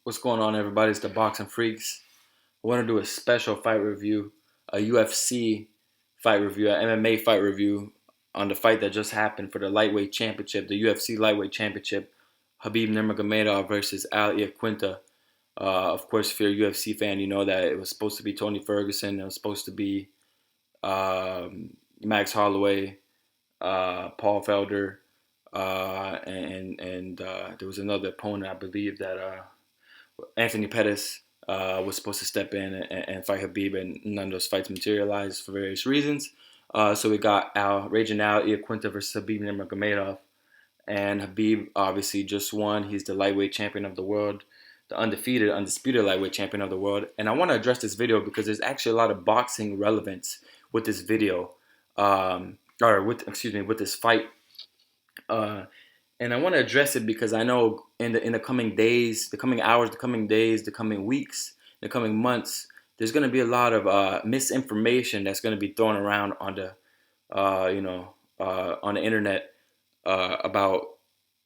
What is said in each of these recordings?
What's going on, everybody? It's the Boxing Freaks. I want to do a special fight review, a UFC fight review, an MMA fight review on the fight that just happened for the lightweight championship, the UFC lightweight championship, Khabib Nurmagomedov versus Al Iaquinta. Of course, if you're a UFC fan, you know that it was supposed to be Tony Ferguson. It was supposed to be Max Holloway, Paul Felder, and there was another opponent, I believe, that Anthony Pettis was supposed to step in and fight Khabib, and none of those fights materialized for various reasons. So we got Raging Al Iaquinta versus Khabib Nurmagomedov, and Khabib obviously just won. He's the lightweight champion of the world, the undefeated, undisputed lightweight champion of the world. And I want to address this video because there's actually a lot of boxing relevance with this video, with this fight. And I want to address it because I know in the coming days, the coming hours, the coming days, the coming weeks, the coming months, there's going to be a lot of misinformation that's going to be thrown around on the on the internet about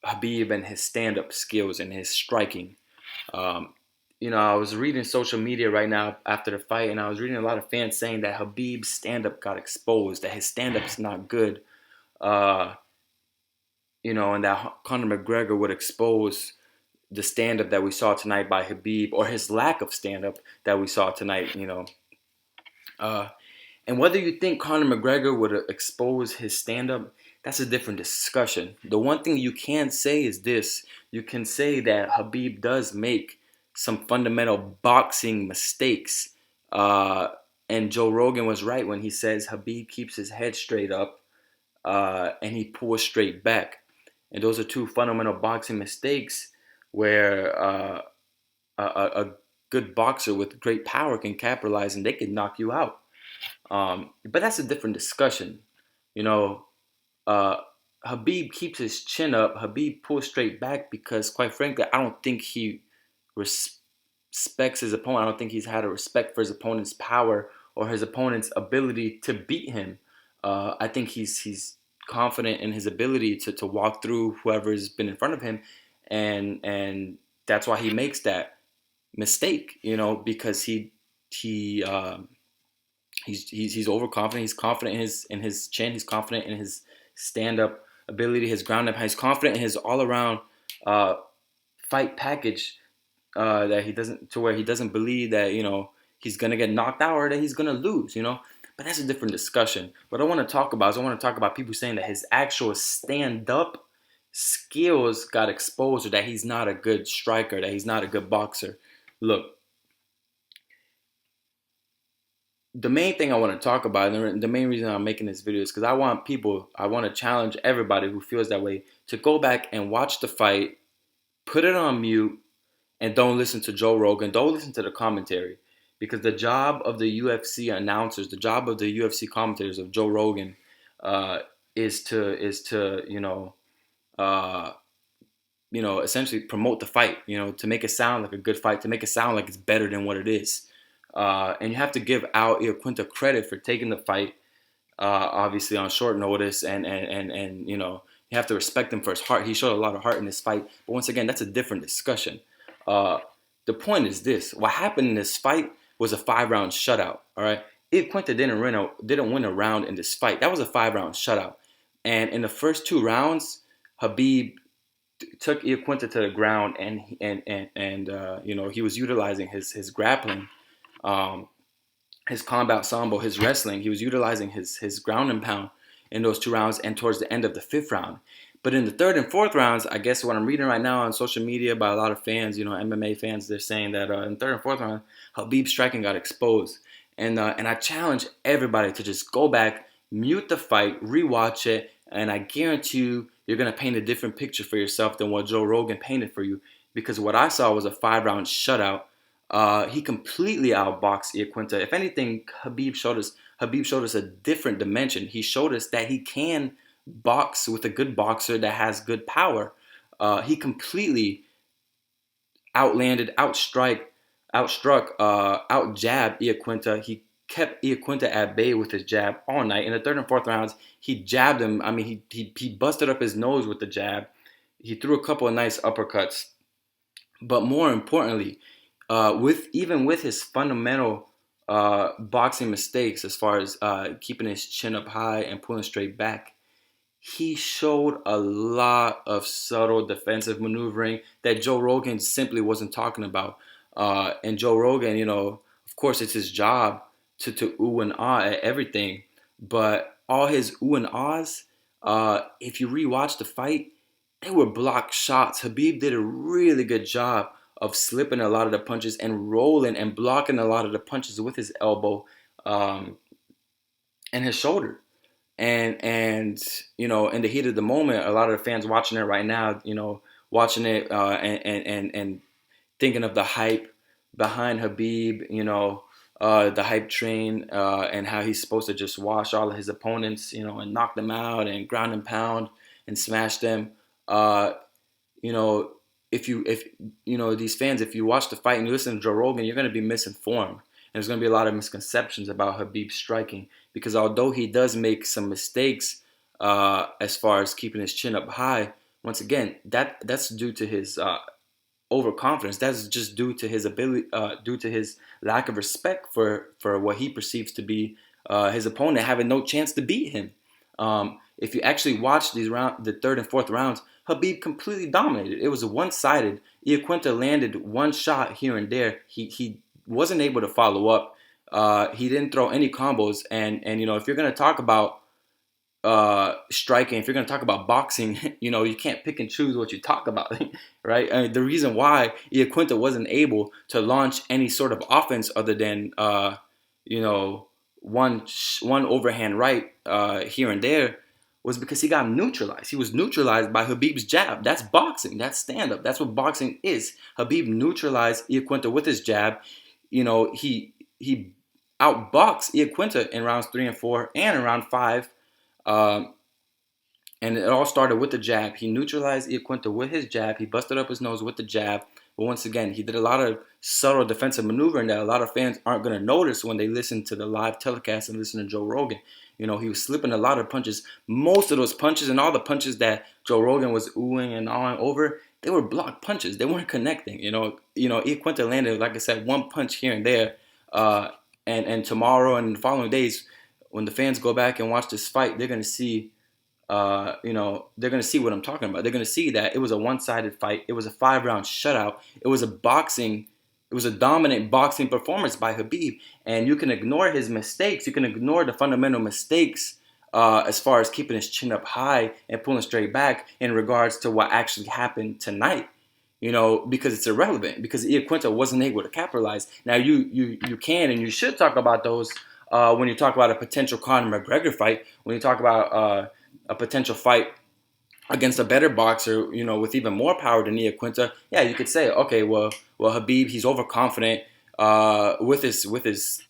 Khabib and his stand-up skills and his striking. I was reading social media right now after the fight, and I was reading a lot of fans saying that Khabib's stand-up got exposed, that his stand-up's not good. And that Conor McGregor would expose the stand-up that we saw tonight by Khabib, or his lack of stand-up that we saw tonight, And whether you think Conor McGregor would expose his stand-up, that's a different discussion. The one thing you can say is this. You can say that Khabib does make some fundamental boxing mistakes. And Joe Rogan was right when he says Khabib keeps his head straight up and he pulls straight back. And those are two fundamental boxing mistakes where a good boxer with great power can capitalize and they can knock you out. But that's a different discussion. Khabib keeps his chin up. Khabib pulls straight back because, quite frankly, I don't think he respects his opponent. I don't think he's had a respect for his opponent's power or his opponent's ability to beat him. I think he's confident in his ability to walk through whoever's been in front of him, and that's why he makes that mistake, because he's overconfident. He's confident in his chin. He's confident in his stand-up ability, his ground-up. He's confident in his all-around fight package, that he doesn't believe that he's gonna get knocked out or that he's gonna lose. But that's a different discussion. What I want to talk about is people saying that his actual stand-up skills got exposed, or that he's not a good striker, that he's not a good boxer. Look, the main thing I want to talk about, and the main reason I'm making this video, is because I want to challenge everybody who feels that way to go back and watch the fight, put it on mute, and don't listen to Joe Rogan, don't listen to the commentary. Because the job of the UFC announcers, the job of the UFC commentators of Joe Rogan, is to essentially promote the fight. To make it sound like a good fight, to make it sound like it's better than what it is. And you have to give Al Iaquinta credit for taking the fight, obviously on short notice, and you have to respect him for his heart. He showed a lot of heart in this fight. But once again, that's a different discussion. The point is this: what happened in this fight was a 5-round shutout. All right, Iaquinta didn't win a round in this fight. That was a 5-round shutout. And in the first 2 rounds, Khabib took Iaquinta to the ground, and he was utilizing his grappling, his combat sambo, his wrestling. He was utilizing his ground and pound in those 2 rounds, and towards the end of the 5th round. But in the 3rd and 4th rounds, I guess what I'm reading right now on social media by a lot of fans, MMA fans, they're saying that in the 3rd and 4th round, Khabib's striking got exposed. And I challenge everybody to just go back, mute the fight, rewatch it, and I guarantee you're going to paint a different picture for yourself than what Joe Rogan painted for you. Because what I saw was a 5-round shutout. He completely outboxed Iaquinta. If anything, Khabib showed us a different dimension. He showed us that he can box with a good boxer that has good power. He completely outstruck, out-jabbed Iaquinta. He kept Iaquinta at bay with his jab all night. In the 3rd and 4th rounds, he jabbed him. I mean, he busted up his nose with the jab. He threw a couple of nice uppercuts. But more importantly, with his fundamental boxing mistakes, as far as keeping his chin up high and pulling straight back, he showed a lot of subtle defensive maneuvering that Joe Rogan simply wasn't talking about. And Joe Rogan, of course, it's his job to ooh and ah at everything, but all his ooh and ahs, if you rewatch the fight, they were blocked shots. Khabib did a really good job of slipping a lot of the punches and rolling and blocking a lot of the punches with his elbow um, and his shoulder. And in the heat of the moment, a lot of the fans watching it right now, watching it and thinking of the hype behind Khabib, the hype train, and how he's supposed to just wash all of his opponents, and knock them out and ground and pound and smash them. Uh, you know, if these fans, if you watch the fight and you listen to Joe Rogan, you're going to be misinformed. And there's going to be a lot of misconceptions about Khabib striking, because although he does make some mistakes as far as keeping his chin up high, once again, that's due to his overconfidence. That's just due to his ability, due to his lack of respect for what he perceives to be his opponent, having no chance to beat him. If you actually watch the third and fourth rounds, Khabib completely dominated. It was one-sided. Iaquinta landed one shot here and there. He wasn't able to follow up. He didn't throw any combos. And if you're gonna talk about striking, if you're going to talk about boxing, you can't pick and choose what you talk about, right? I mean, the reason why Iaquinta wasn't able to launch any sort of offense other than, you know, one overhand right here and there was because he got neutralized. He was neutralized by Khabib's jab. That's boxing. That's stand-up. That's what boxing is. Khabib neutralized Iaquinta with his jab. He outboxed Iaquinta in rounds 3 and 4 and in round 5. Um, and it all started with the jab. He neutralized Iaquinta with his jab. He busted up his nose with the jab. But once again, he did a lot of subtle defensive maneuvering that a lot of fans aren't going to notice when they listen to the live telecast and listen to Joe Rogan. He was slipping a lot of punches. Most of those punches and all the punches that Joe Rogan was oohing and awing over, they were blocked punches. They weren't connecting. Iaquinta landed, like I said, one punch here and there. And tomorrow and the following days, when the fans go back and watch this fight, they're going to see they're going to see what I'm talking about. They're going to see that it was a one-sided fight. It was a 5-round shutout. It was a dominant boxing performance by Khabib. And you can ignore his mistakes. You can ignore the fundamental mistakes as far as keeping his chin up high and pulling straight back in regards to what actually happened tonight. Because it's irrelevant, because Iaquinta wasn't able to capitalize. Now you can and you should talk about those when you talk about a potential Conor McGregor fight, when you talk about a potential fight against a better boxer, with even more power than Iaquinta. Yeah, you could say, okay, well, Khabib, he's overconfident with his with his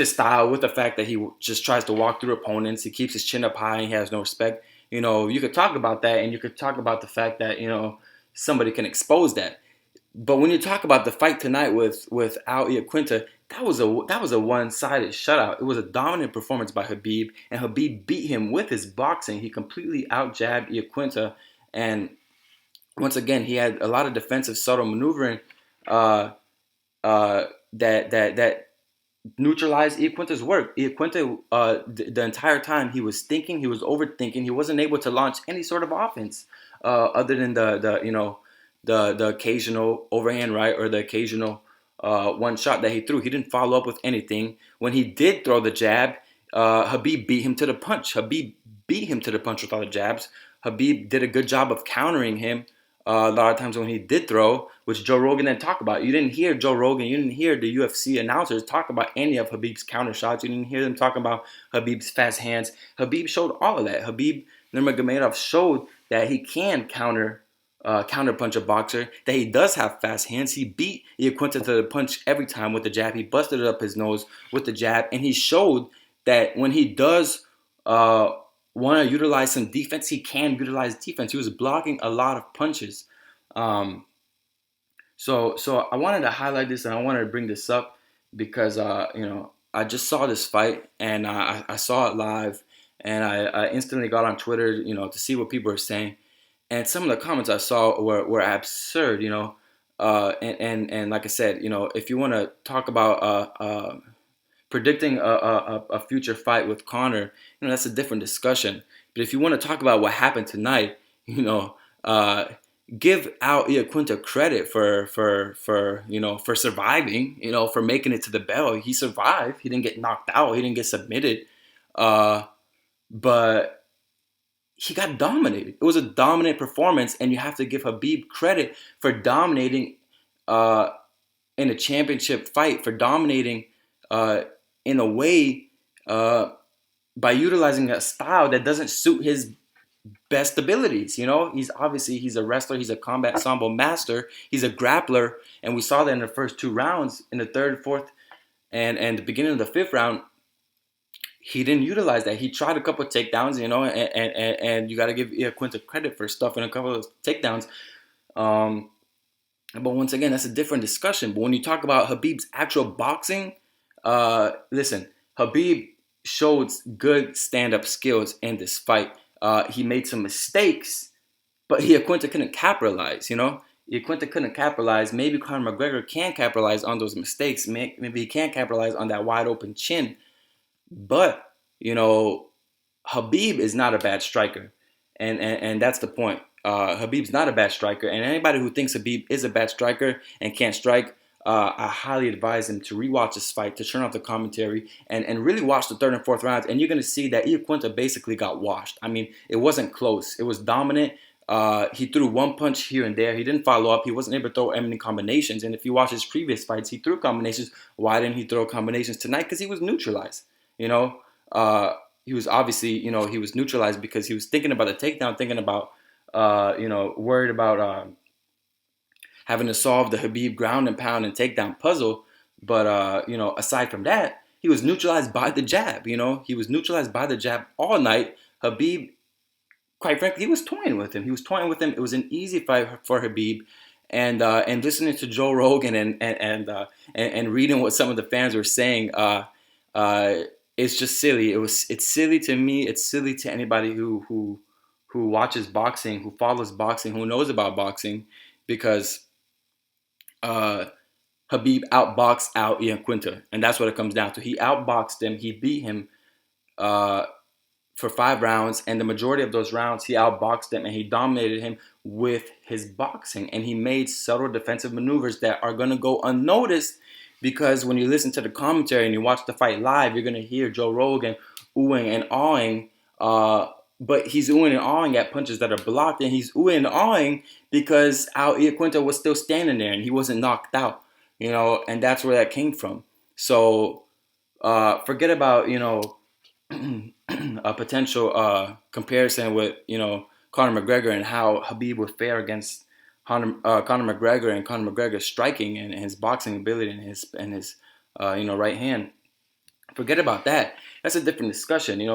style, with the fact that he just tries to walk through opponents, he keeps his chin up high, and he has no respect. You could talk about that, and you could talk about the fact that somebody can expose that. But when you talk about the fight tonight with Al Iaquinta, that was a one-sided shutout. It was a dominant performance by Khabib, and Khabib beat him with his boxing. He completely out-jabbed Iaquinta, and once again, he had a lot of defensive subtle maneuvering uh, that neutralized Iaquinta's work. Iaquinta, the entire time he was thinking, he was overthinking. He wasn't able to launch any sort of offense other than the occasional overhand right or the occasional one shot that he threw. He didn't follow up with anything. When he did throw the jab, Khabib beat him to the punch. Khabib beat him to the punch with all the jabs. Khabib did a good job of countering him a lot of times when he did throw, which Joe Rogan didn't talk about. You didn't hear Joe Rogan, you didn't hear the UFC announcers talk about any of Khabib's counter shots. You didn't hear them talk about Khabib's fast hands. Khabib showed all of that. Khabib Nurmagomedov showed that he can counterpunch a boxer, that he does have fast hands. He beat Iaquinta to the punch every time with the jab. He busted it up his nose with the jab, and he showed that when he does want to utilize some defense, he can utilize defense. He was blocking a lot of punches. So I wanted to highlight this and I wanted to bring this up because I just saw this fight and I saw it live, and I instantly got on Twitter to see what people are saying, and some of the comments I saw were absurd. And like I said, if you want to talk about predicting a future fight with Conor, that's a different discussion. But if you want to talk about what happened tonight, uh, give out Iaquinta credit for surviving, for making it to the bell. He survived. He didn't get knocked out. He didn't get submitted. Uh, but he got dominated. It was a dominant performance, and you have to give Khabib credit for dominating uh, in a championship fight, for dominating uh, in a way uh, by utilizing a style that doesn't suit his best abilities. He's a wrestler, he's a combat sambo master, he's a grappler, and we saw that in the first two rounds, in the third, fourth, and the beginning of the fifth round. He didn't utilize that. He tried a couple of takedowns, and you got to give Iaquinta credit for stuffing a couple of takedowns. But once again, that's a different discussion. But when you talk about Khabib's actual boxing, listen, Khabib showed good stand-up skills in this fight. He made some mistakes, but Iaquinta couldn't capitalize, Iaquinta couldn't capitalize. Maybe Conor McGregor can capitalize on those mistakes. Maybe he can't capitalize on that wide open chin. But, Khabib is not a bad striker. And that's the point. Khabib's not a bad striker. And anybody who thinks Khabib is a bad striker and can't strike, I highly advise him to rewatch this fight, to turn off the commentary, and really watch the third and fourth rounds. And you're going to see that Iaquinta basically got washed. I mean, it wasn't close. It was dominant. He threw one punch here and there. He didn't follow up. He wasn't able to throw any combinations. And if you watch his previous fights, he threw combinations. Why didn't he throw combinations tonight? Because he was neutralized. He was obviously, he was neutralized because he was thinking about the takedown, thinking about, worried about having to solve the Khabib ground and pound and takedown puzzle. But, aside from that, he was neutralized by the jab. He was neutralized by the jab all night. Khabib, quite frankly, he was toying with him. It was an easy fight for Khabib. And listening to Joe Rogan and reading what some of the fans were saying, it's just silly. It's silly to me. It's silly to anybody who watches boxing, who follows boxing, who knows about boxing, because Khabib outboxed out Iaquinta, and that's what it comes down to. He outboxed him. He beat him for 5 rounds, and the majority of those rounds he outboxed him, and he dominated him with his boxing, and he made subtle defensive maneuvers that are going to go unnoticed. Because when you listen to the commentary and you watch the fight live, you're going to hear Joe Rogan oohing and awing. But he's oohing and awing at punches that are blocked. And he's oohing and awing because Iaquinta was still standing there and he wasn't knocked out. And that's where that came from. So forget about, a potential comparison with, Conor McGregor and how Khabib would fare against Conor McGregor and Conor McGregor's striking and his boxing ability and his right hand. Forget about that. That's a different discussion. If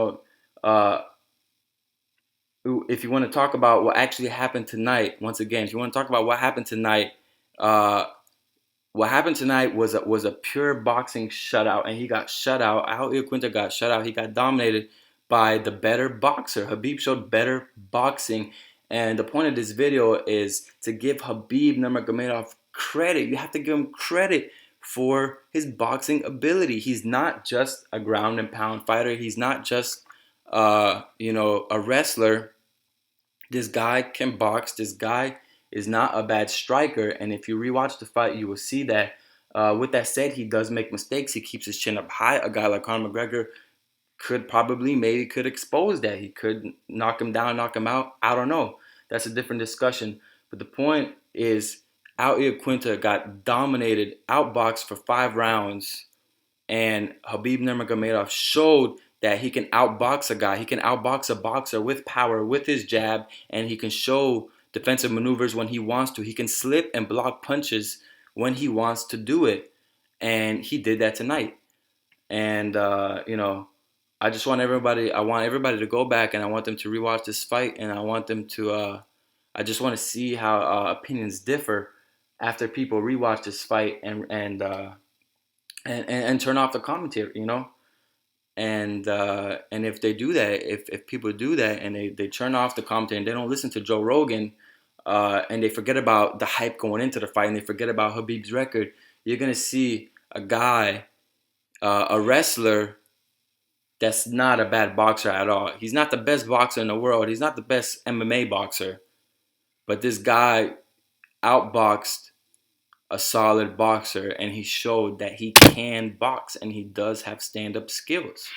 you want to talk about what actually happened tonight, once again, if you want to talk about what happened tonight, what happened tonight was a pure boxing shutout, and he got shut out. Iaquinta got shut out. He got dominated by the better boxer. Khabib showed better boxing. And the point of this video is to give Khabib Nurmagomedov credit. You have to give him credit for his boxing ability. He's not just a ground and pound fighter. He's not just, a wrestler. This guy can box. This guy is not a bad striker. And if you rewatch the fight, you will see that. With that said, he does make mistakes. He keeps his chin up high. A guy like Conor McGregor could expose that. He could knock him down, knock him out. I don't know. That's a different discussion. But the point is, Iaquinta got dominated, outboxed for 5 rounds, and Khabib Nurmagomedov showed that he can outbox a guy. He can outbox a boxer with power, with his jab, and he can show defensive maneuvers when he wants to. He can slip and block punches when he wants to do it, and he did that tonight. And I want everybody to go back, and I want them to rewatch this fight, and I want them to. I just want to see how opinions differ after people rewatch this fight and turn off the commentary, And if they do that, if people do that and they turn off the commentary and they don't listen to Joe Rogan, and they forget about the hype going into the fight, and they forget about Khabib's record, you're gonna see a guy, a wrestler that's not a bad boxer at all. He's not the best boxer in the world. He's not the best MMA boxer, but this guy outboxed a solid boxer, and he showed that he can box and he does have stand-up skills.